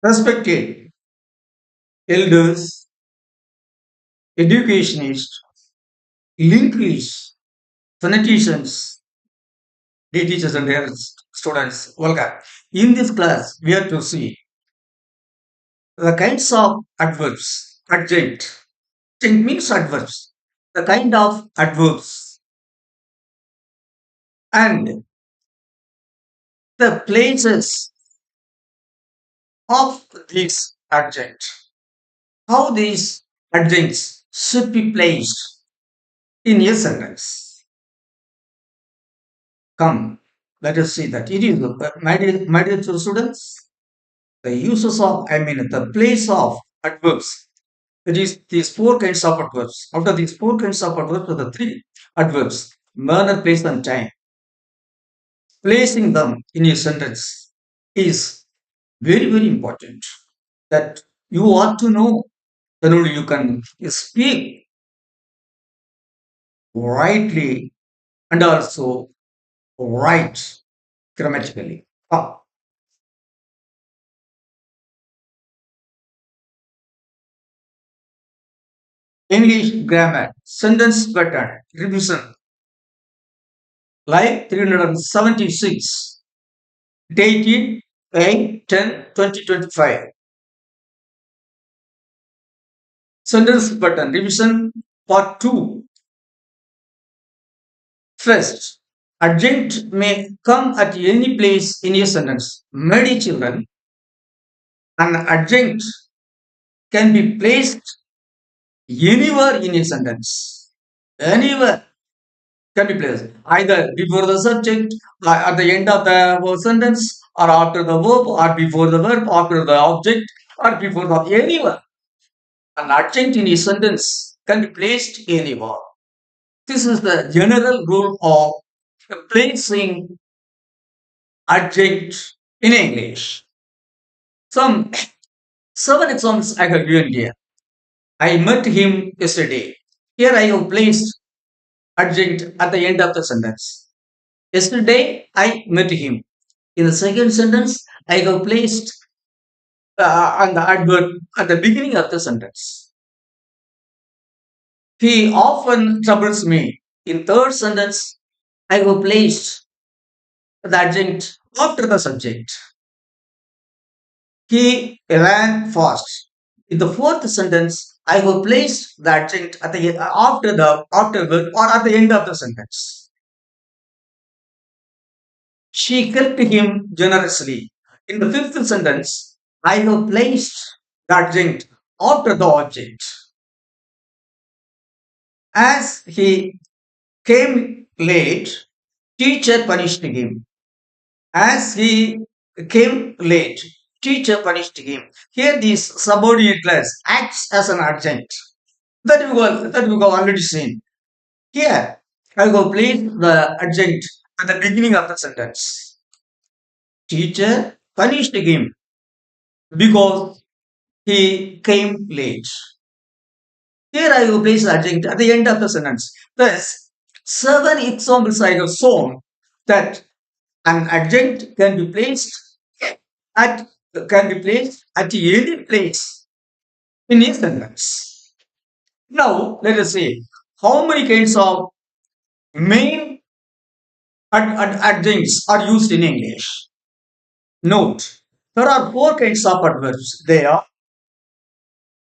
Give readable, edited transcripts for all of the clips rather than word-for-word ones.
Respected elders, educationists, linguists, phoneticians, dear teachers and dear students, welcome. In this class, we are to see the kinds of adverbs, adjunct. Adjunct means adverbs. The kind of adverbs and the places of these adjuncts. How these adjuncts should be placed in a sentence. Come, let us see that. It is, my dear students, the uses of, the place of adverbs. It is these four kinds of adverbs. After these four kinds of adverbs are the three adverbs, manner, place, and time. Placing them in a sentence is very, very important. That you ought to know, then only you can speak rightly and also write grammatically. English grammar, sentence pattern, revision, Live 376, dated 8/10/2025. Sentence pattern, revision, part 2. First, adjunct may come at any place in a sentence. Many children, an adjunct can be placed anywhere in a sentence. Anywhere can be placed. Either before the subject, or at the end of the sentence, or after the verb, or before the verb, after the object, or before the anywhere. An adjunct in a sentence can be placed anywhere. This is the general rule of placing adjunct in English. Some seven examples I have given here. I met him yesterday. Here I have placed adjunct at the end of the sentence. Yesterday I met him. In the second sentence, I have placed on the adverb at the beginning of the sentence. He often troubles me. In third sentence, I have placed the adjunct after the subject. He ran fast. In the fourth sentence, I have placed the adjunct at the afterward or at the end of the sentence. She helped him generously. In the fifth sentence, I have placed the adjunct after the object. As he came late, teacher punished him. As he came late, teacher punished him. Here, this subordinate clause acts as an adjunct. That we have already seen. Here, I will place the adjunct at the beginning of the sentence. Teacher punished him because he came late. Here, I will place the adjunct at the end of the sentence. Thus, seven examples I have shown that an adjunct at can be placed at any place in a sentence. Now let us see how many kinds of main adjuncts are used in English. Note, there are four kinds of adverbs. They are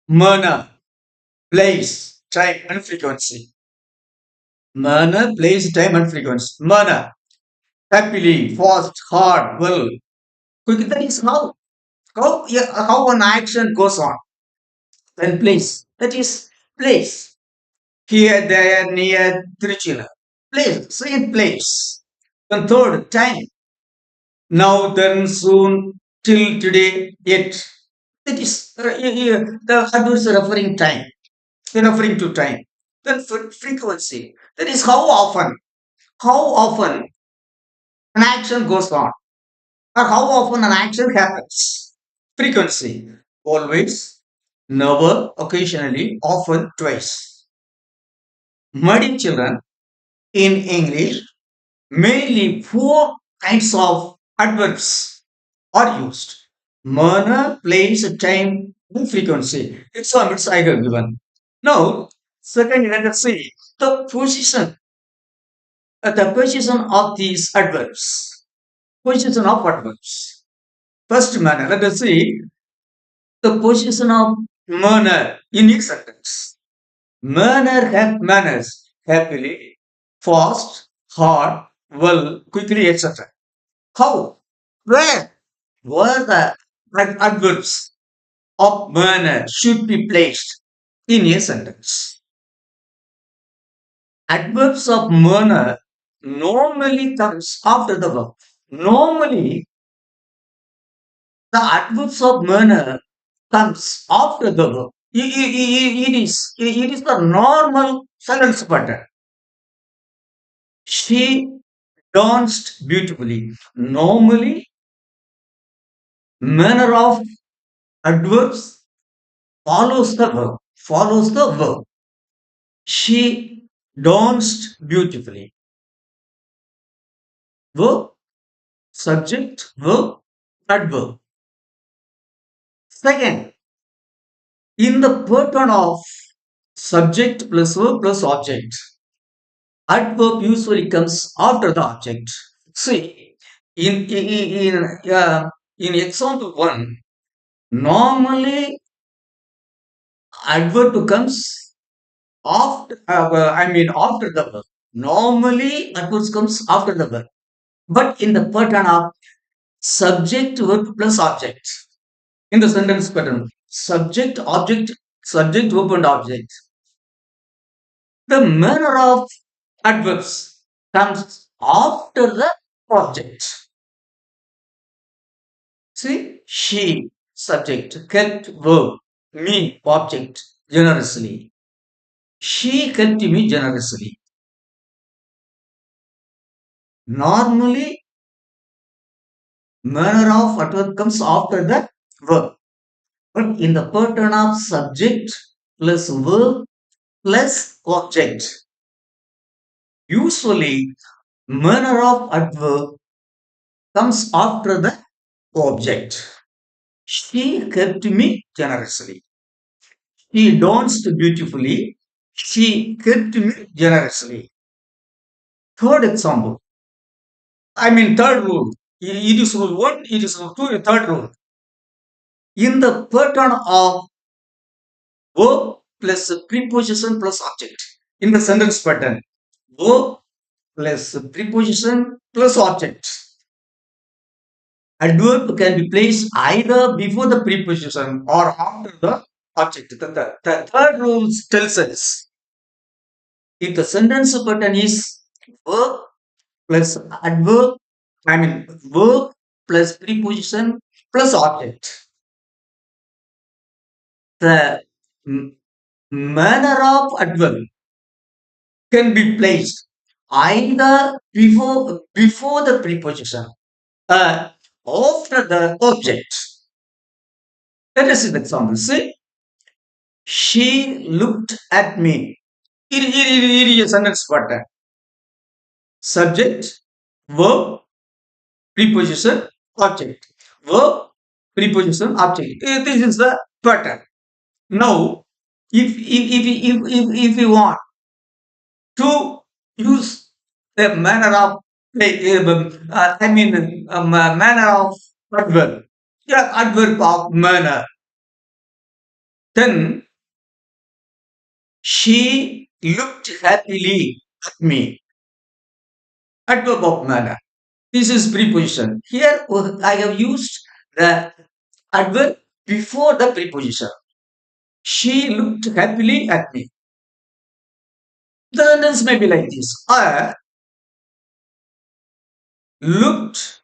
manner, place, time, and frequency. Manner, place, time, and frequency. Manner, happily, fast, hard, well, quick. That is how an action goes on. Then place, that is place. Here, there, near, Tiruchila. Place, same place. Then third, time. Now, then, soon, till today, yet. That is the adverbs are referring time. They're referring to time. Then frequency. That is how often an action goes on, or how often an action happens. Frequency. Always, never, occasionally, often, twice. My dear children, in English, mainly four kinds of adverbs are used. Manner, place, time, and frequency. Examples I have given. Now, second, let us see the position of these adverbs. Position of adverbs. First manner, let us see the position of manner in each sentence. Manners, happily, fast, hard, well, quickly, etc. How? Where? Where the adverbs of manner should be placed in a sentence. Adverbs of manner normally comes after the verb. Normally, the adverbs of manner comes after the verb. It is the normal sentence pattern. She danced beautifully. Normally, manner of adverbs follows the verb. Follows the verb. She danced beautifully. Verb, subject, verb, adverb. Second, in the pattern of subject plus verb plus object, adverb usually comes after the object. See, in example one, normally adverb comes after. After the verb. Normally, adverb comes after the verb. But in the pattern of subject verb plus object, in the sentence pattern, subject verb and object, the manner of adverbs comes after the object. See, she, subject, helped verb, me, object, generously. She helped me generously. Normally, manner of adverb comes after the verb. But in the pattern of subject plus verb plus object, usually manner of adverb comes after the object. She helped me generously. She danced beautifully. She helped me generously. Third example. Third rule. It is rule one, it is rule two, third rule. In the pattern of verb plus preposition plus object. In the sentence pattern, verb plus preposition plus object. Adverb can be placed either before the preposition or after the object. The third rule tells us if the sentence pattern is verb plus adverb, verb plus preposition plus object, the manner of adverb can be placed either before the preposition or after the object. Let us see the example. See, she looked at me. It is a sentence pattern. Subject, verb, preposition, object. Verb, preposition, object. This is the pattern. Now, if you want to use the manner of manner of adverb, yeah, adverb of manner, then she looked happily at me. Adverb of manner. This is preposition. Here I have used the adverb before the preposition. She looked happily at me. The sentence may be like this. I looked,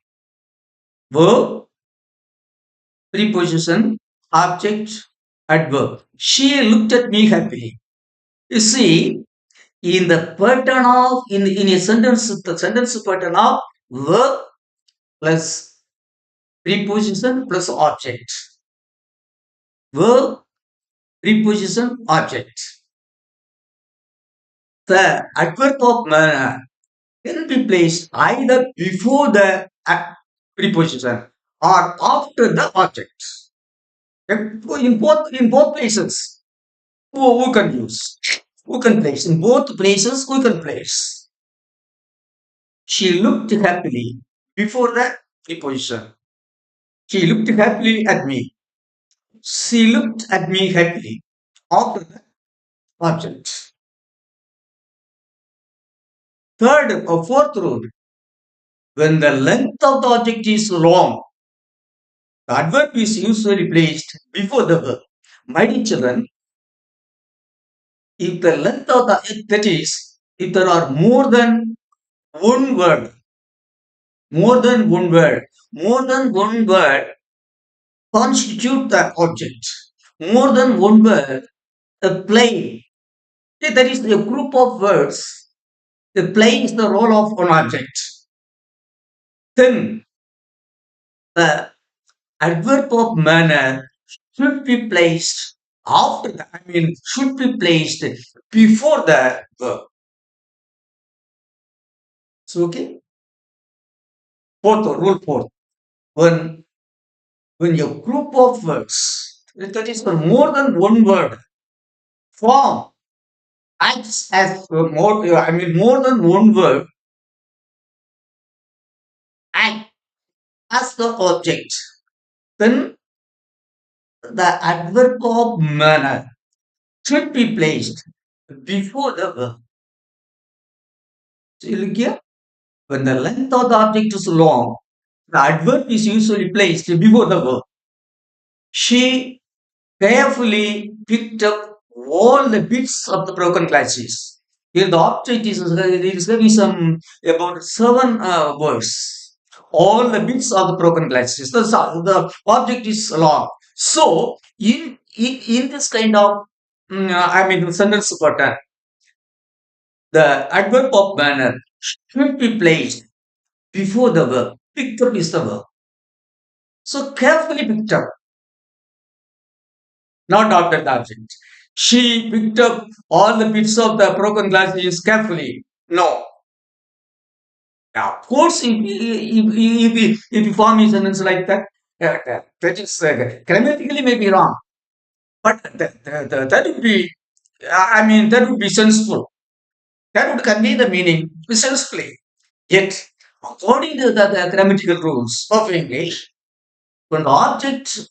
verb, preposition, object, adverb. She looked at me happily. You see, in the pattern of in a sentence, the sentence pattern of verb plus preposition plus object. Verb, preposition, object. The adverb of manner can be placed either before the preposition or after the object. In both places, who can use, who can place. In both places, who can place. She looked happily before the preposition. She looked happily at me. She looked at me happily after the object. Third or fourth rule, when the length of the object is long, the adverb is usually placed before the verb. My dear children, if the length of the, that is, if there are one word, more than one word, more than one word constitute the object. More than one word, a play. See, that is a group of words. The play is the role of one object. Then the adverb of manner should be placed after the, should be placed before the verb. So, okay. Rule fourth. When a group of words, that is for more than one word, form acts as more than one word act as the object, then the adverb of manner should be placed before the verb. So you look here, when the length of the object is long, the adverb is usually placed before the verb. She carefully picked up all the bits of the broken glasses. Here the object is having some about seven words. All the bits of the broken glasses. The object is long. So in this kind of sentence pattern, the adverb of manner should be placed before the verb. Picked up is the verb. So carefully picked up, not after the object. She picked up all the bits of the broken glasses carefully. No. Now, of course, if you form a sentence like that, that is grammatically may be wrong, but that would be, that would be sensible. That would convey the meaning sensibly. Yet, according to the grammatical rules of English, when the object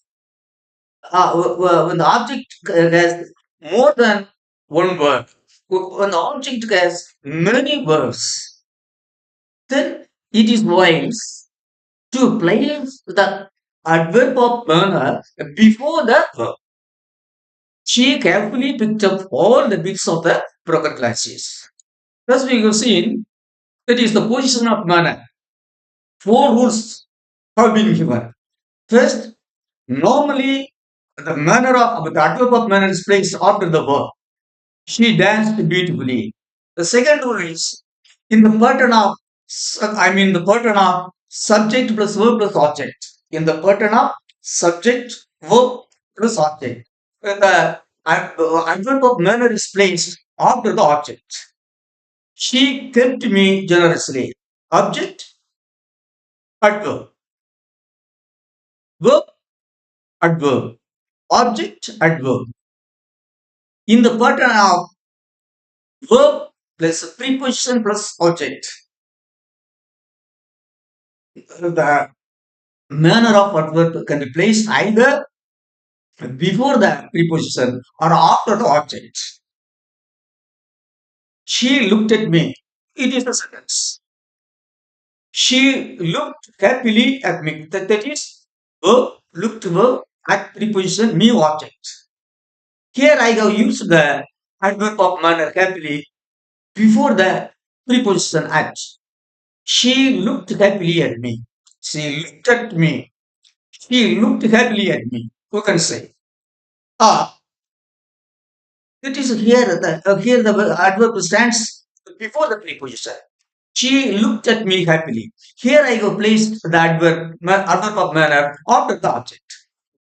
when the object has more than one word, when the object has many words, then it is wise to place the adverb of manner before the verb. She carefully picked up all the bits of the broken glasses. Thus, we have seen that is the position of manner. Four rules have been given. First, normally the adverb of manner is placed after the verb. She danced beautifully. The second rule is in the pattern of the pattern of subject plus verb plus object. In the pattern of subject, verb plus object. The adverb of manner is placed after the object. She kept me generously. Object, adverb. Verb, adverb. Object, adverb. In the pattern of verb plus preposition plus object, the manner of adverb can be placed either before the preposition or after the object. She looked at me. It is a sentence. She looked happily at me. That is verb, looked verb at preposition me object. Here I have used the adverb of manner happily before the preposition at. She looked happily at me. She looked at me. She looked happily at me. Who can say? Ah, it is here the adverb stands before the preposition. She looked at me happily. Here I have placed the adverb of manner after the object.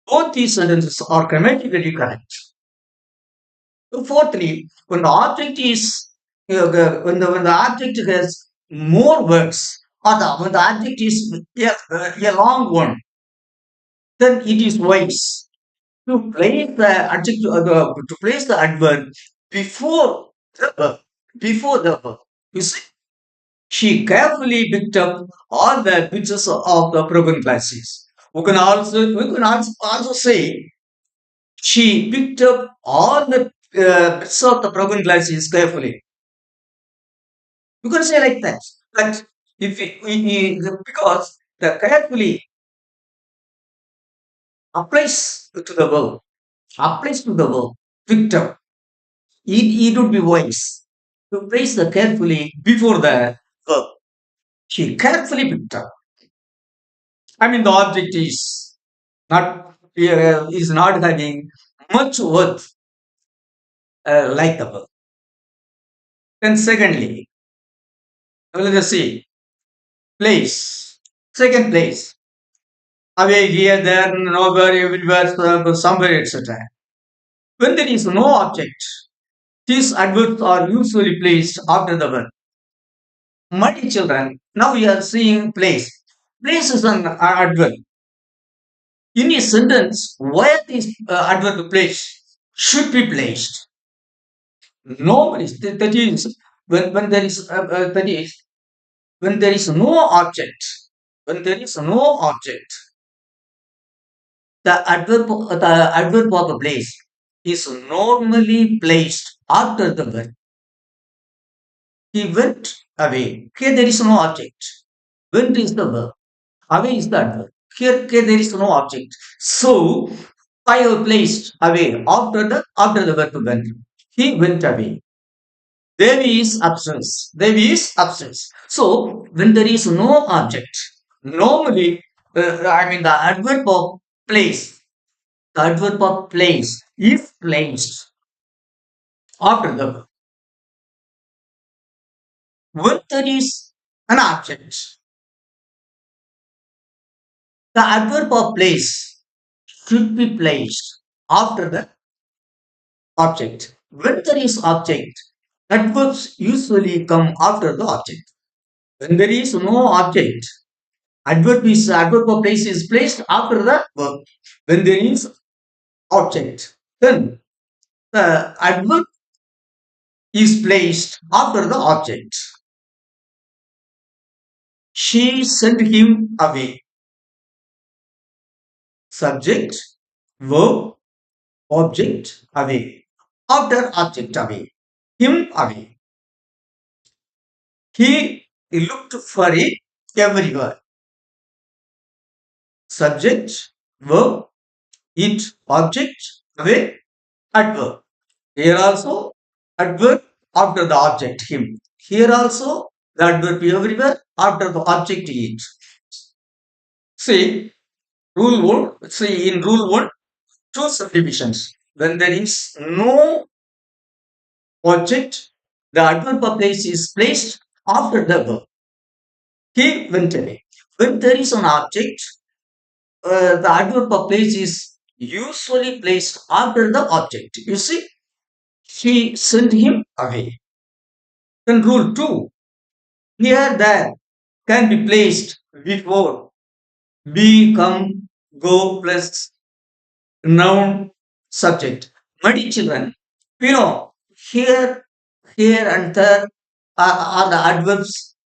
Both these sentences are grammatically correct. Fourthly, when the object is when the object has more words, or when the object is a long one, then it is wise to place the adjective, to place the adverb before the verb. Before the verb. You see, she carefully picked up all the pieces of the broken glasses. We can also say she picked up all the bits of the broken glasses carefully. You can say like that. But if because the carefully applies to the verb, picked up. It would be wise to place the carefully before the verb. She carefully picked up. I mean, the object is not having much worth like the verb. Then, secondly, let us see place. Second place, away here, there, nowhere, everywhere, somewhere, etc. When there is no object, these adverbs are usually placed after the verb. My dear children, now we are seeing place. Place is an adverb. In a sentence, where this adverb place should be placed. Nobody. That is when there is that is when there is no object. When there is no object, the adverb of a place is normally placed after the verb. He went away. Here there is no object. Went is the verb. Away is the adverb. Here there is no object. So I have placed away after the verb went. He went away. Devi is absence. Devi is absence. So when there is no object, normally, the adverb of place, the adverb of place is placed after the verb. When there is an object, the adverb of place should be placed after the object. When there is object, adverbs usually come after the object. When there is no object, adverb of place is placed after the verb. When there is object, then the adverb is placed after the object. She sent him away. Subject, verb, object, away. After object, away. Him, away. He looked for it everywhere. Subject, verb, it, object, away, adverb. Here also, adverb after the object, him. Here also, the adverb everywhere after the object, it. See, in rule 1, two subdivisions. When there is no object, the adverb of place is placed after the verb. He went away. When there is an object, the adverb of place is usually placed after the object. You see, she sent him away. Then rule 2, here there can be placed before be, come, go plus noun subject. My dear children, here, here and there are the adverbs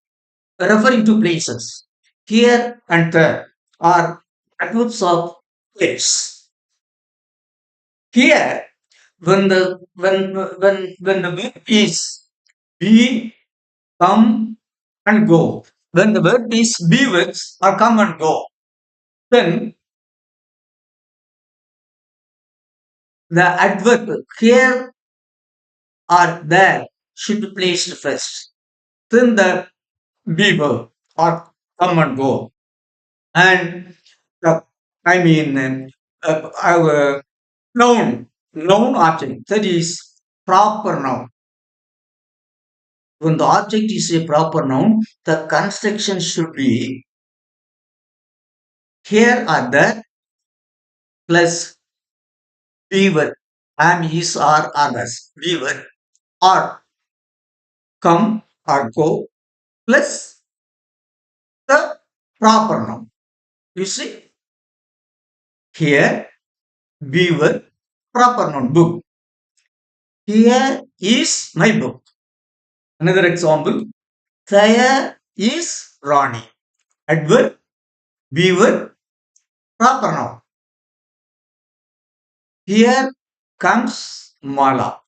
referring to places. Here and there are adverbs of place. Here, when the verb is be, come, and go. When the verb is be with or come and go, then the adverb here or there should be placed first. Then the be verb or come and go. And the, I mean, our noun object, that is proper noun. When the object is a proper noun, the construction should be here or there plus beaver, am, is, or others, beaver, or come or go plus the proper noun. You see, Here, beaver, proper noun, book. Here is my book. Another example, there is Ronnie. Adverb, beaver, proper noun. Here comes Mala.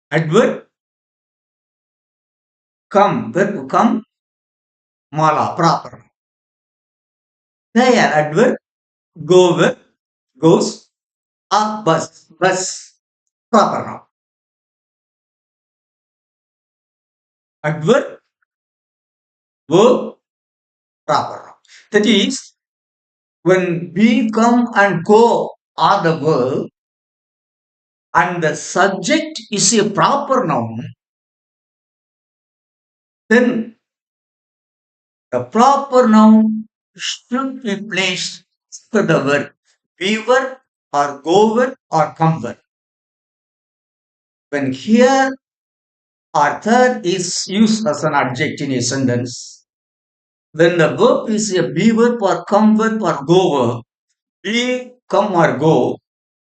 Adverb, come, verb come, Mala, proper noun. There, adverb, go, verb, goes, a bus, bus, proper noun. Adverb, verb, proper noun. That is, when we come and go are the verb and the subject is a proper noun, then the proper noun should be placed after the verb beaver or goer or comer. When here or there is used as an adjective in a sentence, when the verb is a beaver or come verb or goer, be, come or go,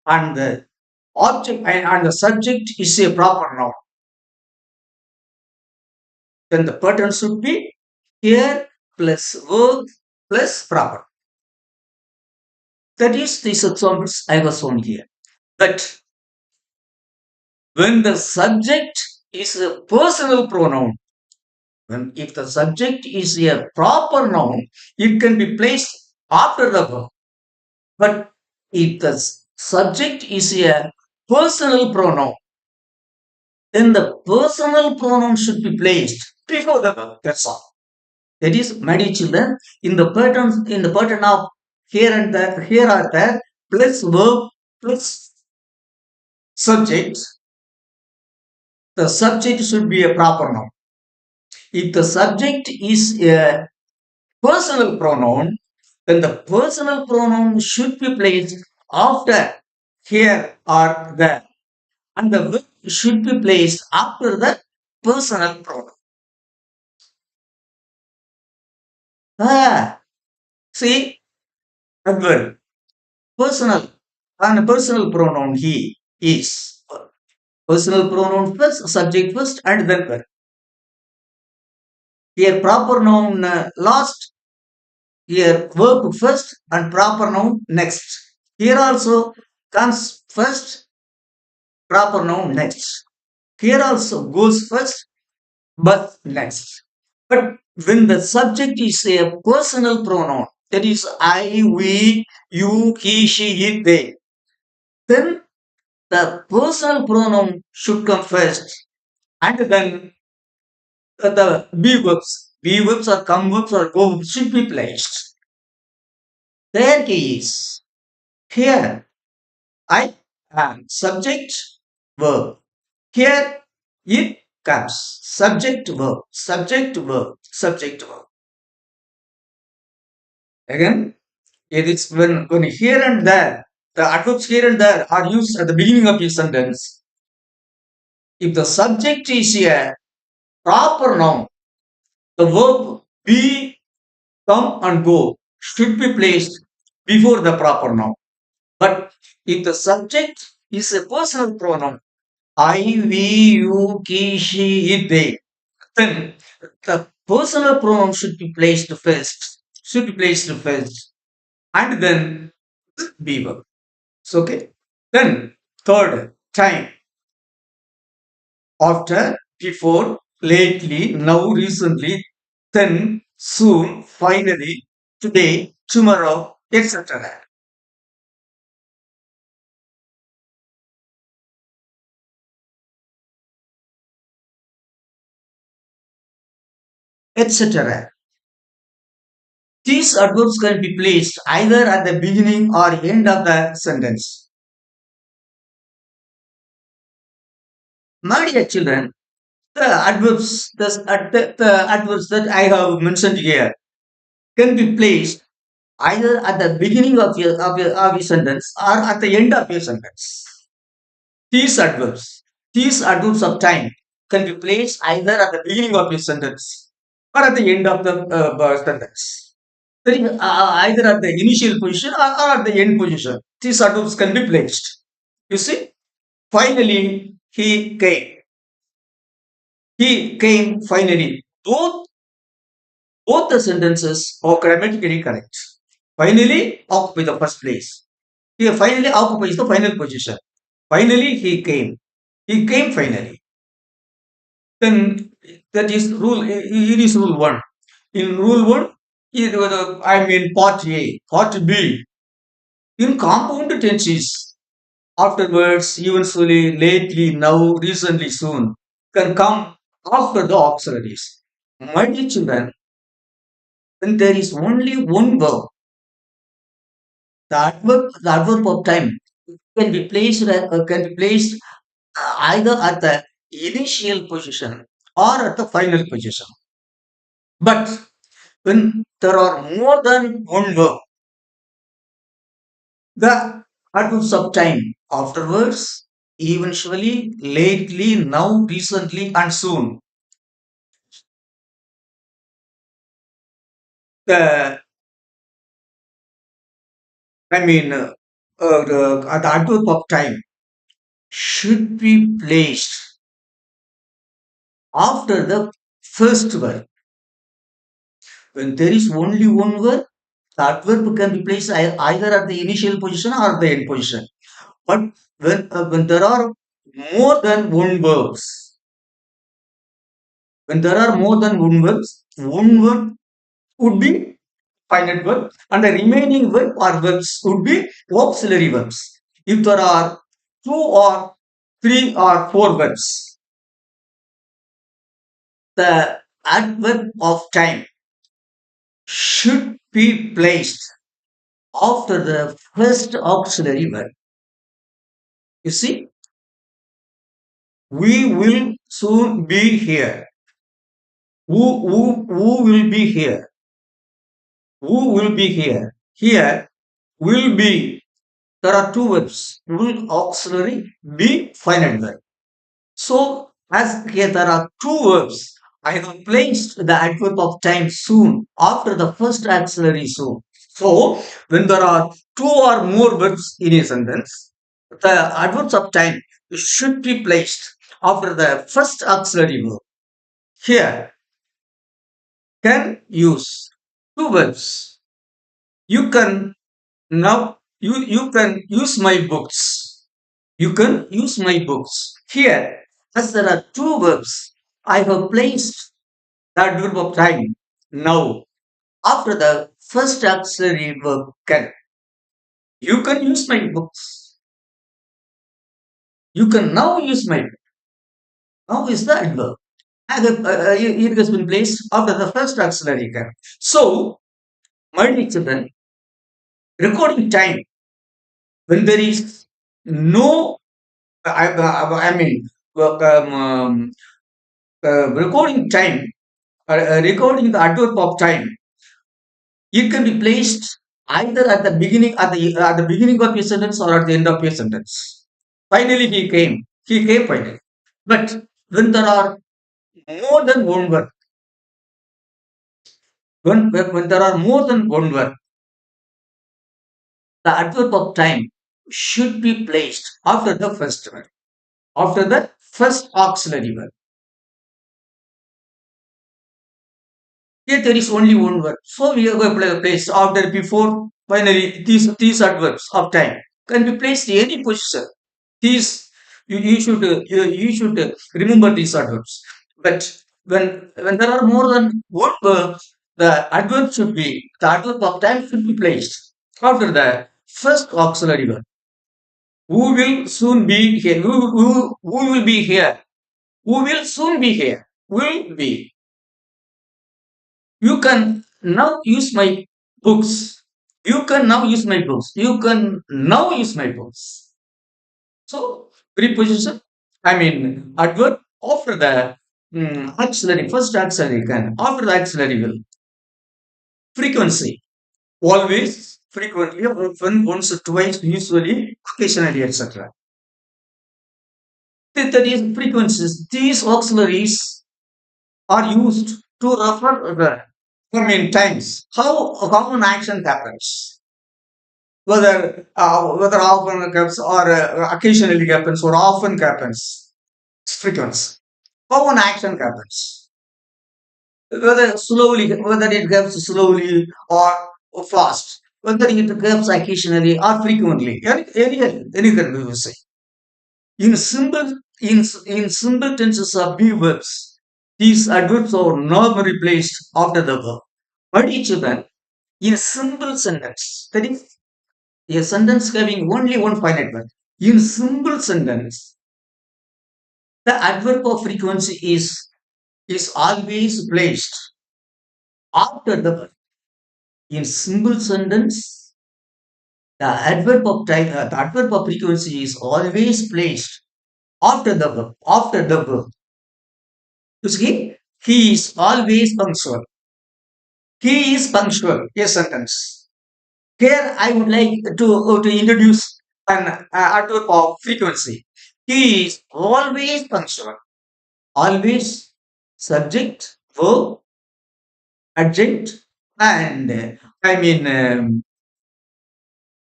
and the object and the subject is a proper noun, then the pattern should be here plus verb plus proper. That is these examples I was on here. But when the subject is a personal pronoun, when if the subject is a proper noun, it can be placed after the verb. But if the subject is a personal pronoun, then the personal pronoun should be placed before the verb. That's all. That is, my dear children, in the pattern of here and there, here or there, plus verb plus subject, the subject should be a proper noun. If the subject is a personal pronoun, then the personal pronoun should be placed after here or there, and the verb should be placed after the personal pronoun. Ah, see, adverb, personal, and personal pronoun he is. Personal pronoun first, subject first, and then verb. Here proper noun last, here verb first, and proper noun next. Here also comes first, proper noun next. Here also goes first, but next. But when the subject is a personal pronoun, that is I, we, you, he, she, it, they, then the personal pronoun should come first, and then the be verbs or come verbs or go verbs should be placed. There he is. Here I am subject verb. Here it comes subject verb, subject verb, subject verb. Again, it is when here and there, the adverbs here and there are used at the beginning of your sentence. If the subject is a proper noun, the verb be, come and go should be placed before the proper noun. But if the subject is a personal pronoun, I, we, you, he, she, it, they, then the personal pronoun should be placed first, and then be verb. So, okay. Then third time, after, before, lately, now, recently, then, soon, finally, today, tomorrow, etc. etc. These adverbs can be placed either at the beginning or end of the sentence. My dear children, the adverbs that I have mentioned here can be placed either at the beginning of your sentence or at the end of your sentence. These adverbs of time can be placed either at the beginning of your sentence or at the end of the sentence. That is, either at the initial position or at the end position. These adverbs can be placed. You see, finally he came. He came finally. Both the sentences are grammatically correct. Finally occupy the first place. He finally occupies the final position. Finally he came. He came finally. Then that is rule. It is rule one. In rule one, I mean part A, part B. In compound tenses, afterwards, eventually, lately, now, recently, soon, can come after the auxiliaries. My dear children, when there is only one verb, the adverb of time can be placed either at the initial position or at the final position. But when there are more than one verb, the adverbs of time afterwards, eventually, lately, now, recently, and soon. The the adverb of time should be placed after the first verb. When there is only one verb, the adverb can be placed either at the initial position or the end position. But when there are more than one verbs, one verb would be finite verb, and the remaining verb or verbs would be auxiliary verbs. If there are two or three or four verbs, the adverb of time should be placed after the first auxiliary verb. You see, we will soon be here. Who will be here? Who will be here? Here will be. There are two verbs. Will auxiliary be finite verb. So, as here there are two verbs, I have placed the adverb of time soon after the first auxiliary soon. So, when there are two or more verbs in a sentence, the adverbs of time should be placed after the first auxiliary verb. Here, can use two verbs. You can you can use my books. You can use my books. Here, as there are two verbs, I have placed the adverb of time now after the first auxiliary verb can. You can use my books. You can now use my book. Now is the adverb. It has been placed after the first auxiliary can. So, my dear children, recording time when there is no, I mean, recording time, recording the adverb of time, it can be placed either at the beginning of your sentence or at the end of your sentence. Finally, he came. He came finally. But when there are more than one word, when there are more than one word, the adverb of time should be placed after the first word, after the first auxiliary word. Here there is only one word. So we are going to place after, before, finally, these adverbs of time can be placed in any position. These you should remember these adverbs. But when there are more than one verb, the adverb of time should be placed after the first auxiliary verb. Who will soon be here? Who will be here? Who will soon be here? Will be. You can now use my books. You can now use my books. You can now use my books. So, preposition, adverb after the auxiliary, first auxiliary can, after the auxiliary will. Frequency, always, frequently, often, once, twice, usually, occasionally, etc. That is frequencies. These auxiliaries are used to refer I mean, times. How an action happens, whether often happens or occasionally happens or often happens, it's frequency. How an action happens, whether it happens slowly or fast, whether it happens occasionally or frequently, anything we will say. In simple tenses of be verbs, these adverbs are normally placed after the verb. But each other in a simple sentence, that is a sentence having only one finite verb. In simple sentence, the adverb of frequency is always placed after the verb. In simple sentence, the adverb of frequency is always placed after the verb. After the verb. You see, he is always punctual. He is punctual. A sentence. Here I would like to introduce an adverb of frequency. He is always punctual. Always subject, verb, adjunct, and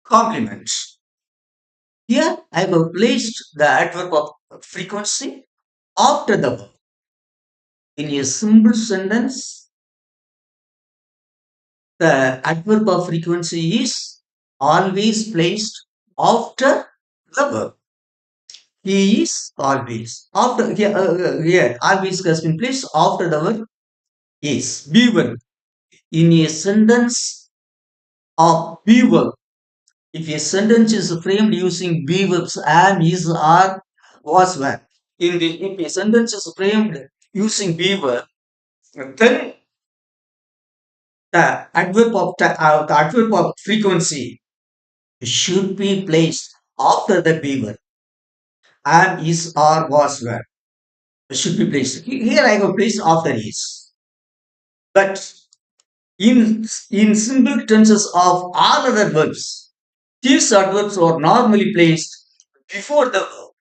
complements. Here I have placed the adverb of frequency after the verb. In a simple sentence, the adverb of frequency is always placed after the verb. He is always. After here, always has been placed after the verb is. Be verb. In a sentence of be verb, if a sentence is framed using be verbs am, is, are, was, were. If a sentence is framed using be verb, then the adverb of frequency should be placed after the be verb. Am, is, are, was, were. Should be placed. Here I have placed after is. But in simple tenses of all other verbs, these adverbs are normally placed before the verb.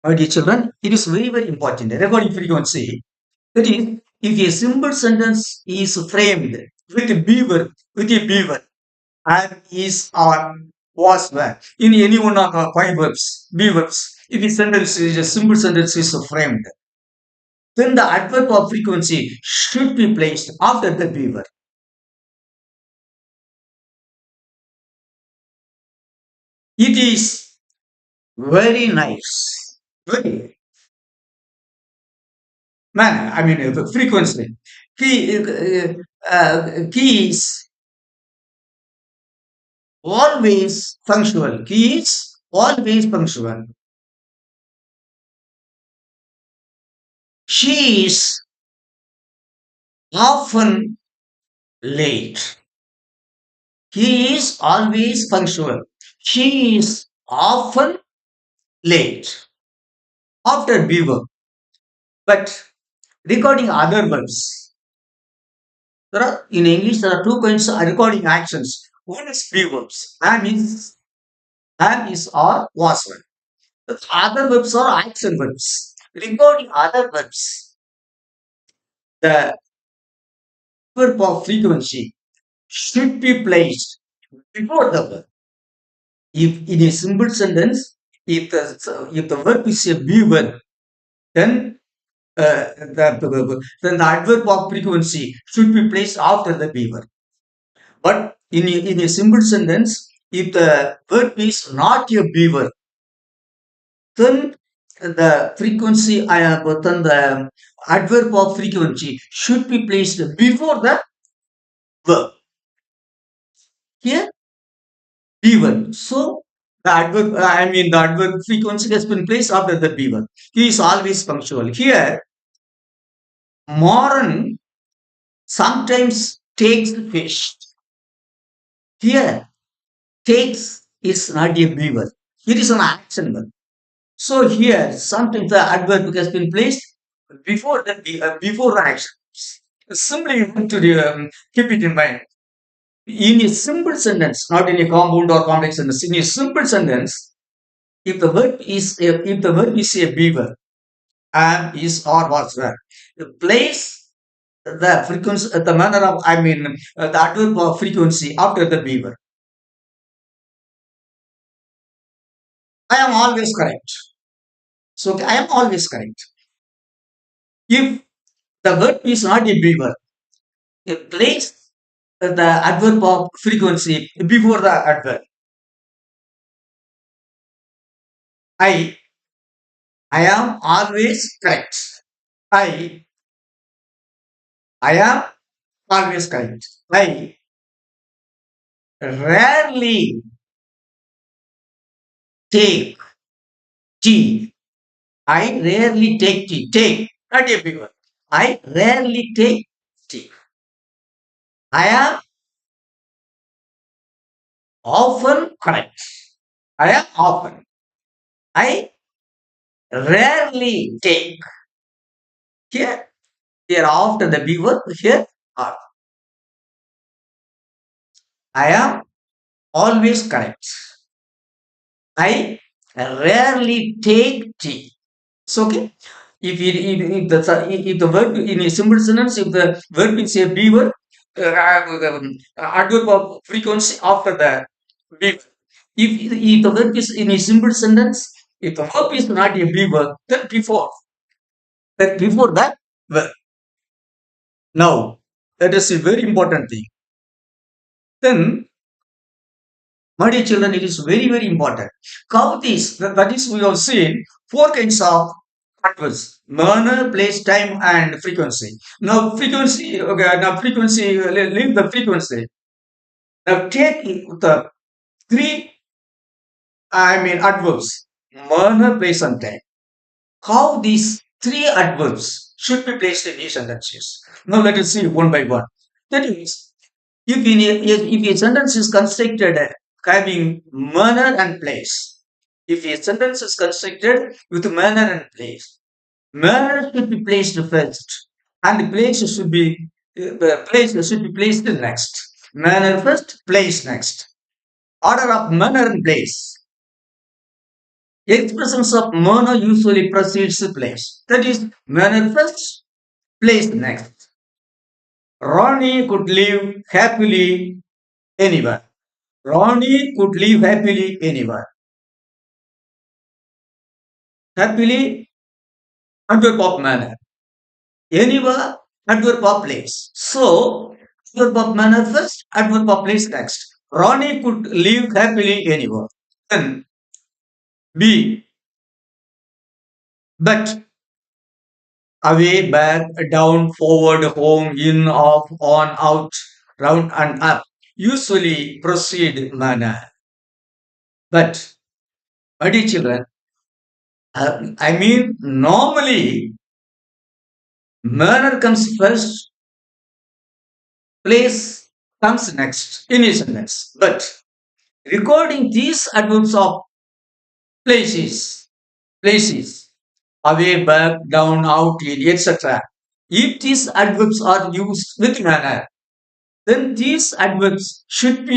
My dear children, it is very, very important. Recording frequency. That is, if a simple sentence is framed with a be verb, and is, or, was, were, in any one of the five verbs, be verbs, if a sentence is a simple sentence is framed, then the adverb of frequency should be placed after the be verb. It is very nice. Very. Man, the frequency. Key is always punctual. He is always punctual. She is often late. He is always punctual. She is often late. After be verb. But recording other verbs. In English, there are two kinds of recording actions. One is be verbs. Am is or was one. The other verbs are action verbs. Recording other verbs. The verb of frequency should be placed before the verb. If in a simple sentence, if the verb is a be verb, then then the adverb of frequency should be placed after the be verb. But in a simple sentence, if the verb is not a be verb, then then the adverb of frequency should be placed before the verb. Here, be verb. So the adverb frequency has been placed after the be verb. He is always punctual. Here, Moran sometimes takes fish. Here, takes is not a be verb. It is an action verb. So here, sometimes the adverb has been placed before the action. Simply you have to keep it in mind. In a simple sentence, not in a compound or complex sentence, in a simple sentence, if the verb is a be verb, am, is, or, was, were, the place the frequency, the manner of, the adverb of frequency after the beaver. I am always correct. So I am always correct. If the verb is not a beaver, place the adverb of frequency before the adverb. I I am always correct. I I am always correct. I rarely take tea. I rarely take tea. Take, not a big one. I rarely take tea. I am often correct. I am often. I rarely take. Here, here after the big word. Here, are. I am always correct. I rarely take tea. It's okay. If the verb in a simple sentence, if the verb is a beaver, adverb of frequency after the beaver. If the verb is in a simple sentence, if the verb is not a beaver, then before that verb. Now, that is a very important thing. Then, my dear children, it is very, very important. That is, we have seen four kinds of adverbs: manner, place, time, and frequency. Now, frequency, okay, now frequency, leave the frequency. Now, take the three, adverbs: manner, place, and time. How these three adverbs should be placed in each sentences. Now, let us see one by one. That is, if a sentence is constructed having manner and place, if a sentence is constructed with manner and place, manner should be placed first, and place should be placed next. Manner first, place next. Order of manner and place. Expressions of manner usually precedes place. That is, manner first, place next. Ronnie could live happily anywhere. Ronnie could live happily anywhere. Happily, adverb of manner. Anywhere, adverb of place. So, adverb of manner first, adverb of place next. Ronnie could live happily anywhere. Then, B. But away, back, down, forward, home, in, off, on, out, round, and up. Usually proceed manner. But, my dear children, normally manner comes first, place comes next in a sentence. But recording these adverbs of places, away, back, down, out, in, etc. If these adverbs are used with manner, then these adverbs should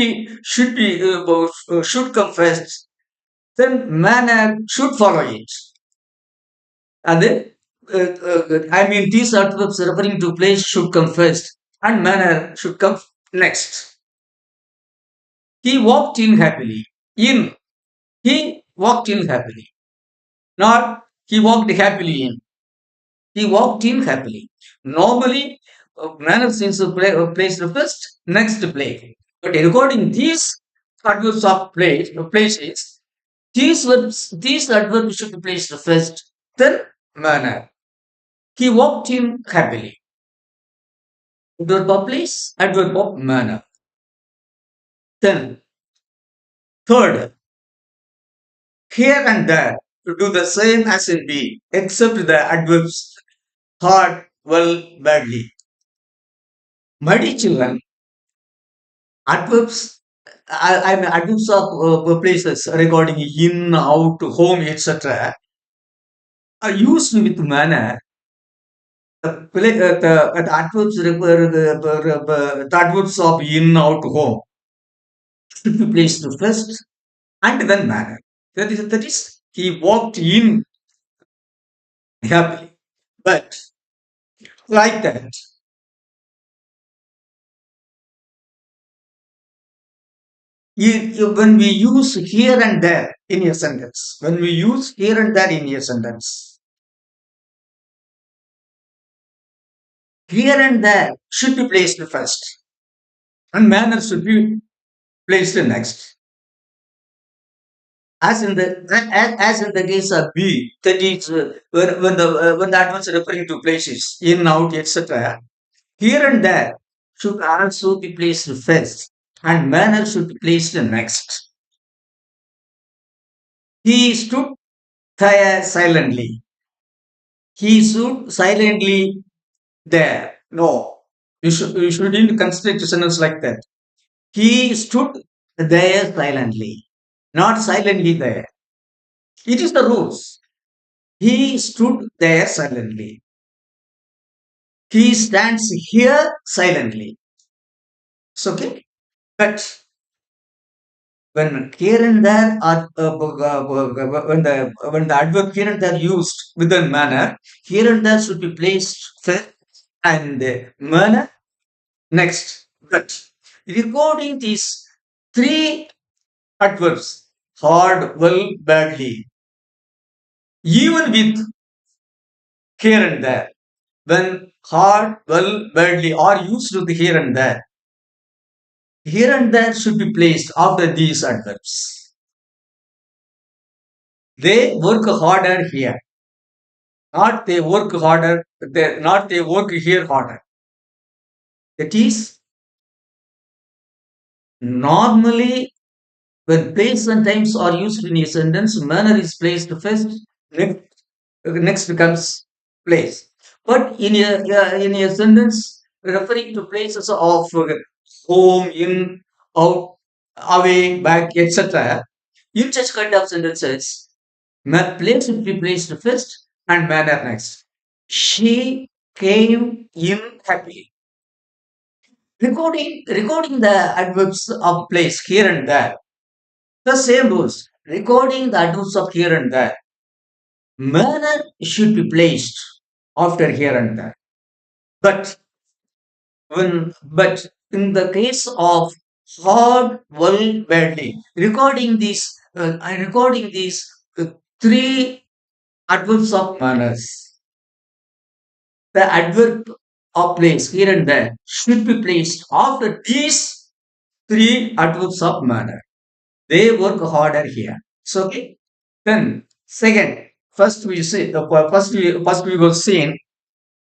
come first. Then manner should follow it. And then, these adverbs referring to place should come first, and manner should come next. He walked in happily. In. He walked in happily. Not he walked happily in. He walked in happily. Normally, manner seems to place the first, next to play. But regarding these adverbs of places, these adverbs should be placed first, then manner. He walked in happily. Adverb of place, adverb of manner. Then, third, here and there to do the same as in B, except the adverbs hard, well, badly. My dear children, adverbs, adverbs of places regarding in, out, home, etc. are used with manner. The adverbs, the adverbs of in, out, home should be placed first and then manner. That is, he walked in happily. But like that, When we use here and there in a sentence, when we use here and there in a sentence, here and there should be placed first, and manner should be placed next. As in the case of be, that is when the adverbs referring to places in, out, etc. Here and there should also be placed first, and manner should be placed next. He stood there silently. He stood silently there. No, you shouldn't construct a sentence like that. He stood there silently, not silently there. It is the rules. He stood there silently. He stands here silently. It's okay. But when here and there are when the adverb here and there used with a manner, here and there should be placed first and manner next. But recording these three adverbs, hard, well, badly, even with here and there, when hard, well, badly are used with here and there should be placed after these adverbs. They work harder here, not they work harder, not they work here harder. That is, normally when place and times are used in a sentence, manner is placed first, next comes place. But in a sentence referring to places of home, in, out, away, back, etc., in such kind of sentences, place should be placed first and manner next. She came in happily. Recording the adverbs of place here and there. The same rules. Recording the adverbs of here and there. Manner should be placed after here and there. But but in the case of hard, well, badly, recording these three adverbs of manners, the adverb of place here and there should be placed after these three adverbs of manner. They work harder here. So okay. Then second, first we will see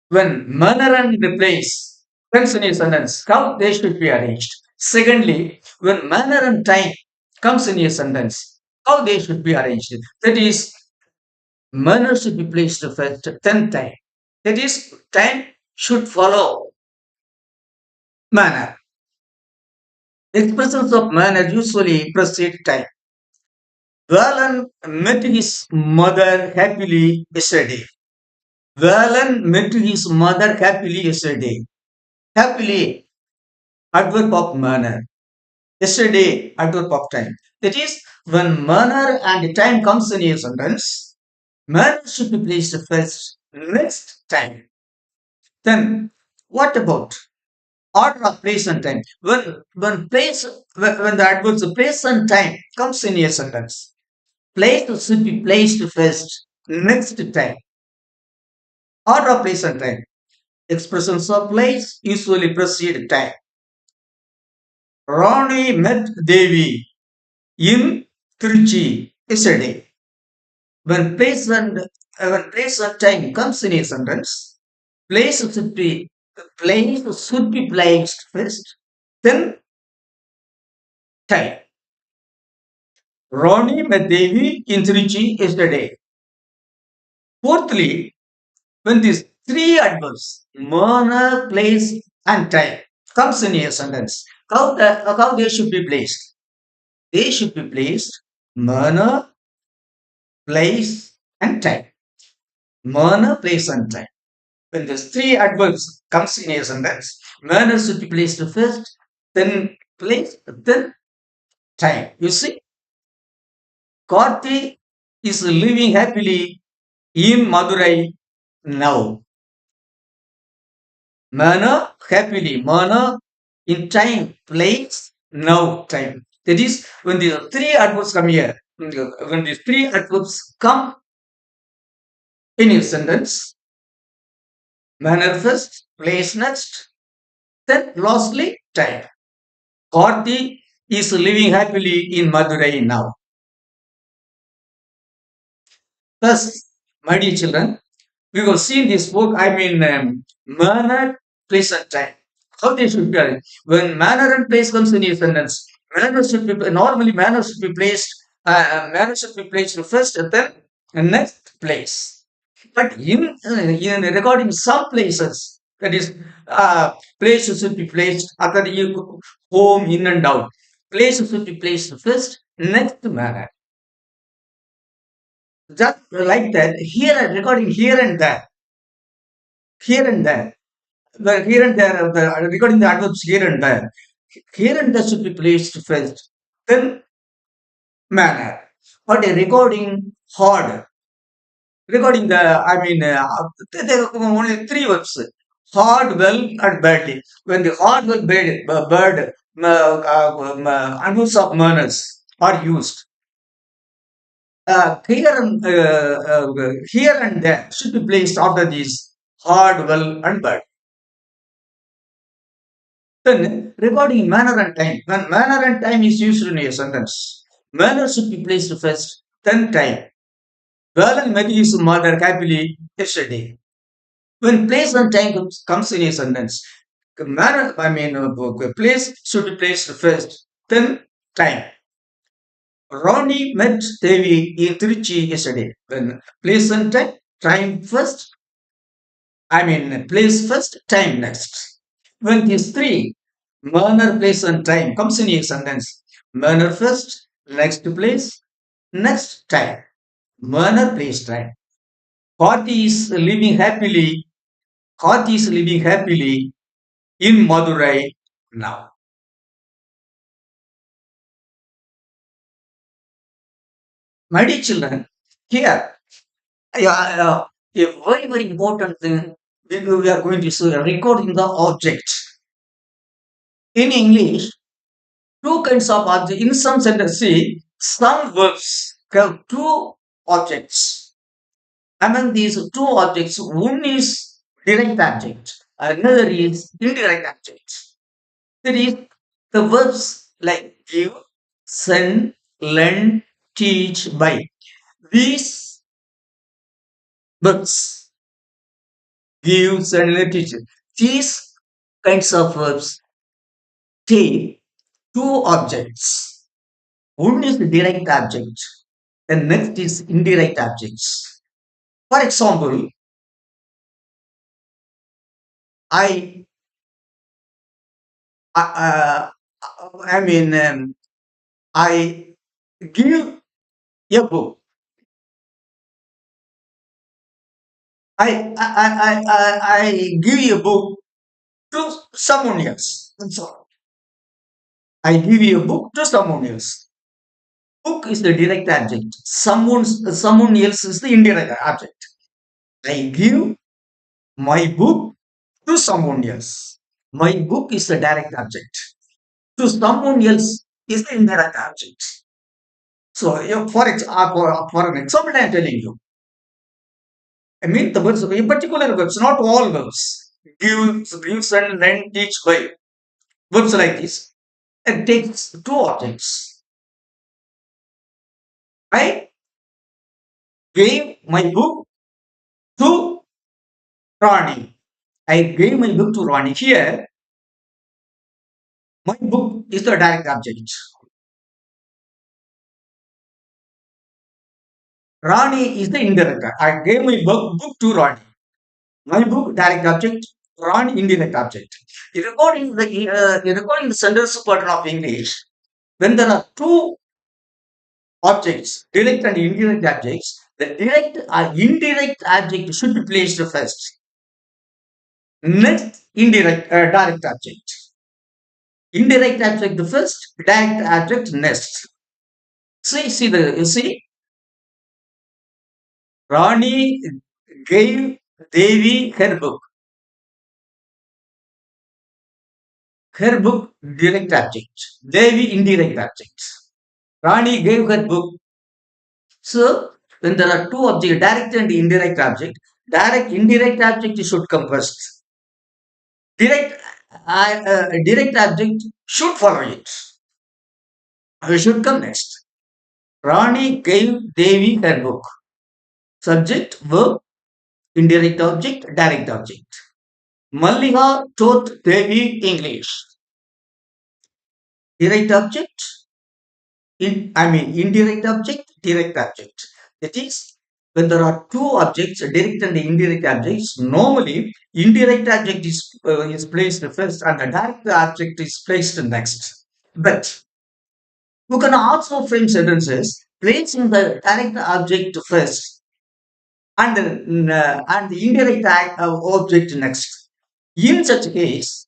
when manner and the place comes in a sentence, how they should be arranged. Secondly, when manner and time comes in a sentence, how they should be arranged. That is, manner should be placed first, then time. That is, time should follow manner. Expressions of manner usually precede time. Valen met his mother happily yesterday. Valen met his mother happily yesterday. Happily, adverb of manner. Yesterday, adverb of time. That is, when manner and time comes in a sentence, manner should be placed first, next time. Then, what about order of place and time? When the adverbs place and time comes in a sentence, place should be placed first, next time. Order of place and time. Expressions of place usually precede time. Ronnie met Devi in Trichy yesterday. When place and time comes in a sentence, place should be placed first, then time. Ronnie met Devi in Trichy yesterday. Fourthly, when these three adverbs, manner, place, and time, comes in a sentence, how they should be placed? They should be placed manner, place, and time. Manner, place, and time. When these three adverbs comes in a sentence, manner should be placed first, then place, then time. You see, Karthi is living happily in Madurai now. Manner, happily, manner, in time, place, now, time. That is, when these three adverbs come here, when these three adverbs come in your sentence, manner first, place next, then lastly, time. Karthi is living happily in Madurai now. Thus, my dear children, we will see in this book, manner, place, and time. How they should be. When manner and place comes in your sentence, manner should be normally manner should be placed. Manner should be placed first and then next place. But in regarding some places, that is, places should be placed after you home in and out. Places should be placed first, next manner. Just like that, here regarding here and there, the here and there, regarding the adverbs here and there should be placed first, then manner. But regarding hard, regarding there are only three verbs: hard, well, and badly. When the hard, well, bad, adverbs of manners are used, here and there should be placed after these hard, well, and bad. Then, regarding manner and time, when manner and time is used in a sentence, manner should be placed first, then time. Well met his mother happily yesterday. When place and time comes in a sentence, manner, place should be placed first, then time. Ronnie met Devi in Trichy yesterday. When place and time first, place first, time next. When these three, manner, place, and time comes in a sentence, manner first, next place, next time. Manner, place, time. Karthi is living happily. Karthi is living happily in Madurai now. My dear children, here, a very, very important thing we are going to see recording the object. In English, two kinds of objects. In some sentences, see, some verbs have two objects. Among these two objects, one is direct object, another is indirect object. That is, the verbs like give, send, lend, teach, buy. These verbs, give, send, lend, teach. These kinds of verbs take two objects. One is the direct object, and next is indirect objects. For example, I, uh, I mean, I give a book. I give you a book to someone else. That's all. I give you a book to someone else. Book is the direct object. Someone else is the indirect object. I give my book to someone else. My book is the direct object. To someone else is the indirect object. So, for an example, I am telling you. I mean the verbs, in particular verbs, not all verbs. Give, send, lend, teach, buy. Verbs like this. It takes two objects. I gave my book to Rani. I gave my book to Rani. Here, my book is the direct object. Rani is the indirect. I gave my book to Rani. My book, direct object. Rani, indirect object. Recording the sentence pattern of English, when there are two objects, direct and indirect objects, the direct or indirect object should be placed first. Next, direct object. Indirect object the first, direct object next. You see, Rani gave Devi her book. her book direct object. Devi indirect object. Rani gave her book. So when there are two objects, direct and indirect object, indirect object should come first. Direct object should follow it. Should come next. Rani gave Devi her book. Subject, verb, indirect object, direct object. Mallika taught Devi English. Direct object, indirect object, direct object. That is, when there are two objects, direct and indirect objects, normally indirect object is placed first and the direct object is placed next. But you can also frame sentences placing the direct object first and the indirect object next. In such case,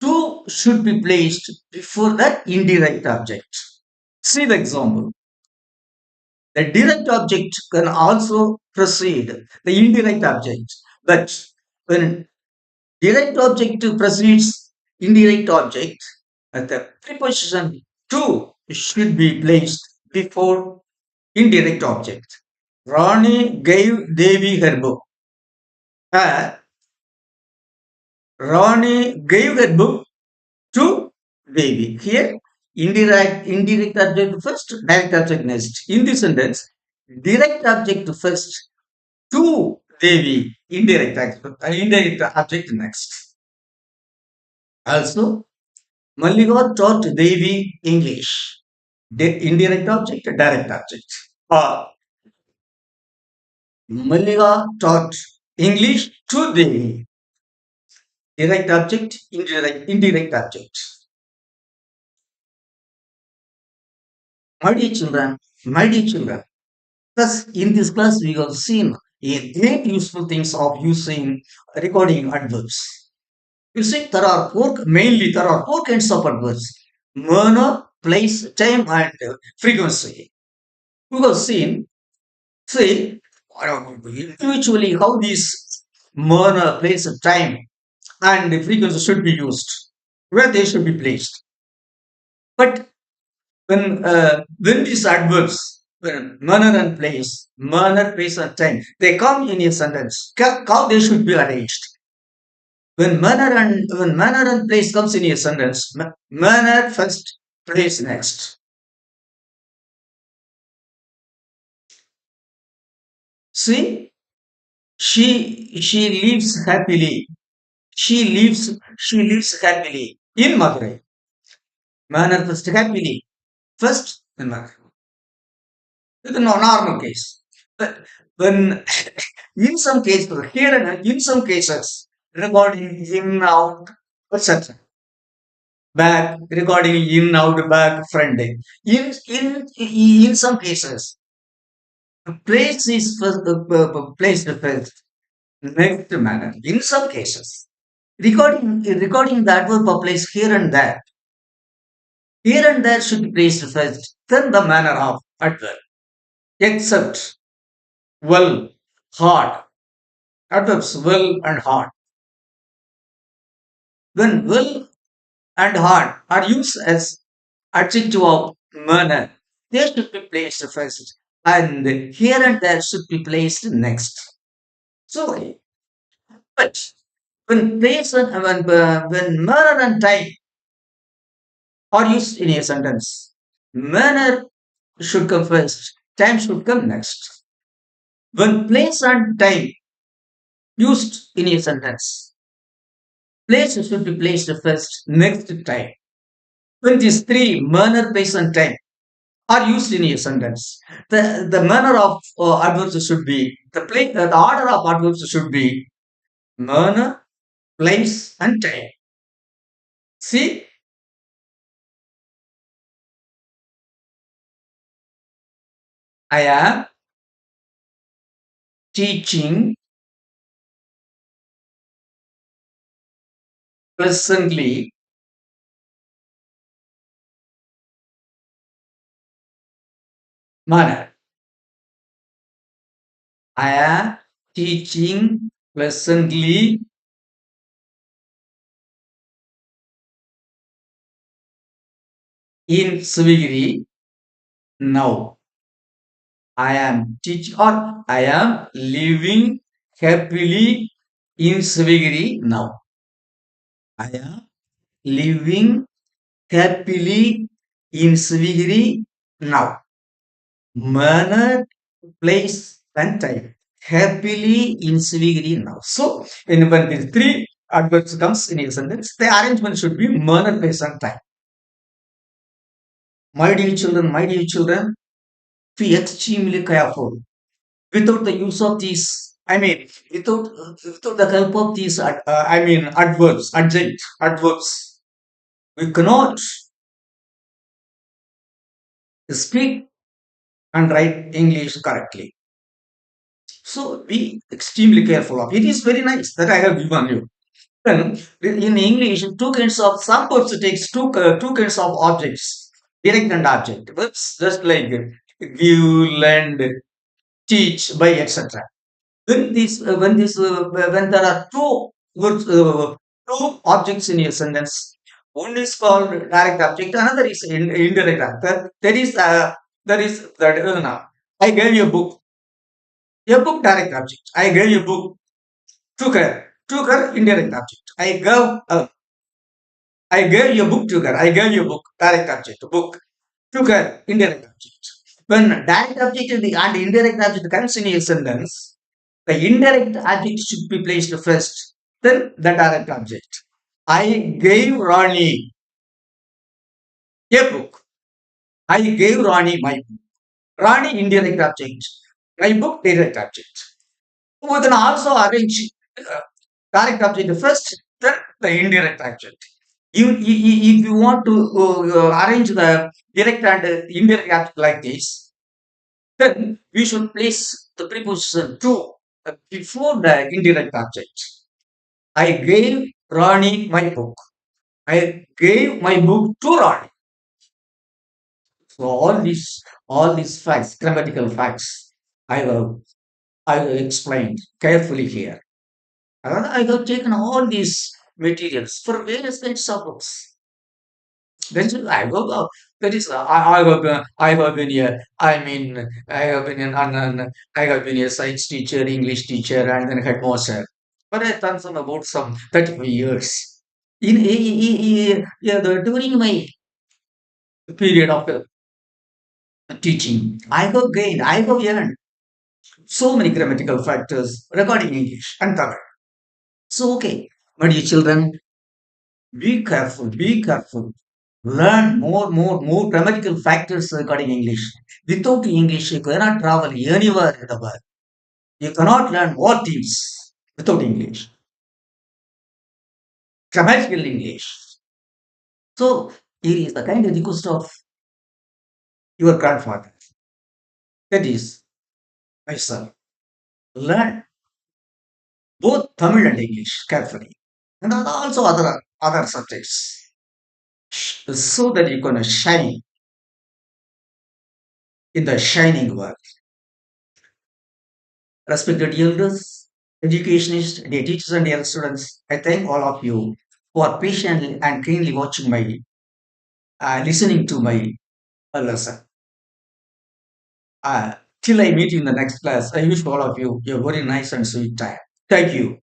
two should be placed before the indirect object. See the example. The direct object can also precede the indirect object, but when direct object precedes indirect object, the preposition to should be placed before indirect object. Rani gave Devi her book. Uh, Rani gave her book to Devi. Here, indirect object first, direct object next. In this sentence, direct object first to Devi, indirect object next. Also, Mallika taught Devi English. Indirect object, direct object. Mallika taught English to Devi. Direct object, indirect object. My dear children, thus in this class we have seen a great useful things of using recording adverbs. You see, mainly there are four kinds of adverbs: manner, place, time, and frequency. We have seen, see, individually how these manner, place, time, and frequency should be used, where they should be placed. But when these adverbs, when manner, place, and time, they come in a sentence, how they should be arranged. When manner and place comes in a sentence, manner first, place next. See, she lives happily. She lives happily in Madurai. Manner first happily. First in Madurai. It's a normal case. But when in some cases, here and in some cases, recording in out, etc. Back, recording in out, back, front. In some cases, place is first, placed first, next manner. In some cases, recording the adverb of place here and there should be placed first, then the manner of adverb. Except well, hard. Adverbs well and hard. When well and hard are used as adjective of manner, they should be placed first, and here and there should be placed next. So, but when manner and time are used in a sentence, manner should come first, time should come next. When place and time used in a sentence, place should be placed first, next time. When these three, manner, place, and time, are used in a sentence, the manner of adverbs should be the order of adverbs should be manner, place, and time. See, I am teaching pleasantly. Manner. I am teaching pleasantly in Swigiri now. I am teaching or I am living happily in Swigiri now. I am living happily in Swigiri now. Manner, place, and time. Happily in Swigiri now. So, when these three adverbs comes in a sentence, the arrangement should be manner, place, and time. My dear children, be extremely careful. Without the use of these, I mean, without the help of these, adverbs, adverbs, we cannot speak and write English correctly. So be extremely careful of. It is very nice that I have given you. Then in English, two kinds of some words takes two kinds of objects, direct and object. That's just like give, lend, teach, buy, etc. When there are two words, two objects in a sentence, one is called direct object, another is indirect object. There is that no. I gave you a book direct object. I gave you a book took her indirect object. I gave you a book took her. I gave you a book direct object. Book took her indirect object. When direct object and indirect object comes in a sentence, the indirect object should be placed first, then the direct object. I gave Ronnie a book. I gave Ronnie my book. Ronnie indirect object. My book direct object. We can also arrange uh, direct object first, then the indirect object. If you want to arrange the direct and indirect object like this, then we should place the preposition to before the indirect object. I gave Ronnie my book. I gave my book to Ronnie. So all these facts, grammatical facts, I have I have explained carefully here. I have taken all these materials for various kinds of books. Then I go, that is, I have been here. I have been I have been a science teacher, English teacher, and then headmaster. But I've done about some 35 years. During my period of teaching, I have learned so many grammatical factors regarding English and Tamil. So, okay, my dear children, be careful, be careful. Learn more grammatical factors regarding English. Without English, you cannot travel anywhere in the world. You cannot learn more things without English. Grammatical English. So, here is the kind of request of your grandfather. That is, my son, learn both Tamil and English carefully. And also other subjects. So that you're gonna shine in the shining world. Respected elders, educationists, dear teachers, and dear students, I thank all of you who are patiently and keenly watching listening to my lesson. Till I meet you in the next class, I wish all of you a very nice and sweet time. Thank you.